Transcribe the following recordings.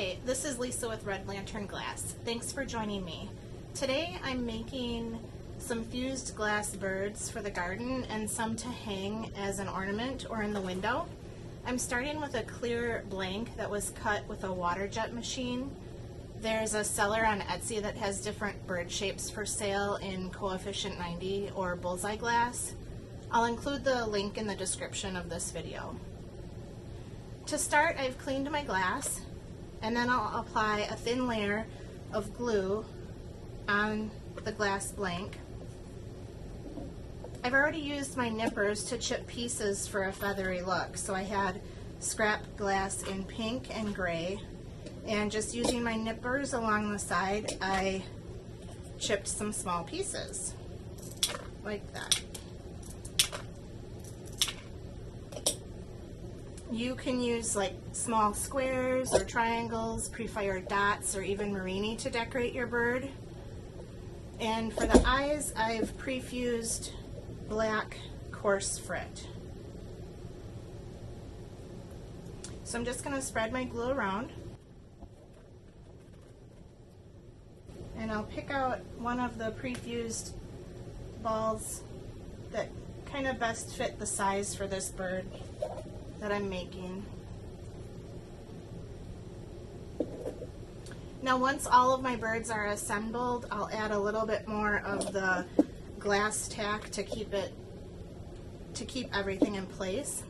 Hi, this is Lisa with Red Lantern Glass. Thanks for joining me. Today I'm making some fused glass birds for the garden and some to hang as an ornament or in the window. I'm starting with a clear blank that was cut with a water jet machine. There's a seller on Etsy that has different bird shapes for sale in coefficient 90 or bullseye glass. I'll include the link in the description of this video. To start, I've cleaned my glass, and then I'll apply a thin layer of glue on the glass blank. I've already used my nippers to chip pieces for a feathery look, so I had scrap glass in pink and gray, and just using my nippers along the side, I chipped some small pieces, like that. You can use like small squares or triangles, pre-fired dots, or even marini to decorate your bird. And for the eyes, I've pre-fused black coarse frit. So I'm just going to spread my glue around. And I'll pick out one of the pre-fused balls that kind of best fit the size for this bird that I'm making. Now once all of my birds are assembled, I'll add a little bit more of the glass tack to keep everything in place.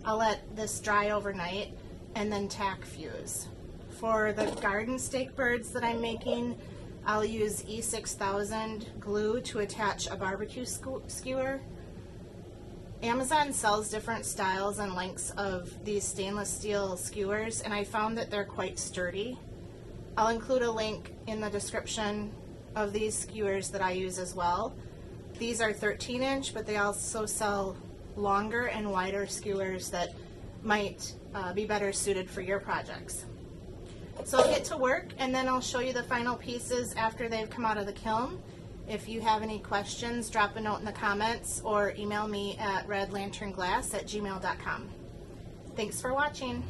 I'll let this dry overnight and then tack fuse. For the garden stake birds that I'm making, I'll use E6000 glue to attach a barbecue skewer. Amazon sells different styles and lengths of these stainless steel skewers, and I found that they're quite sturdy. I'll include a link in the description of these skewers that I use as well. These are 13-inch, but they also sell longer and wider skewers that might be better suited for your projects. So I'll get to work, and then I'll show you the final pieces after they've come out of the kiln. If you have any questions, drop a note in the comments or email me at redlanternglass@gmail.com. Thanks for watching.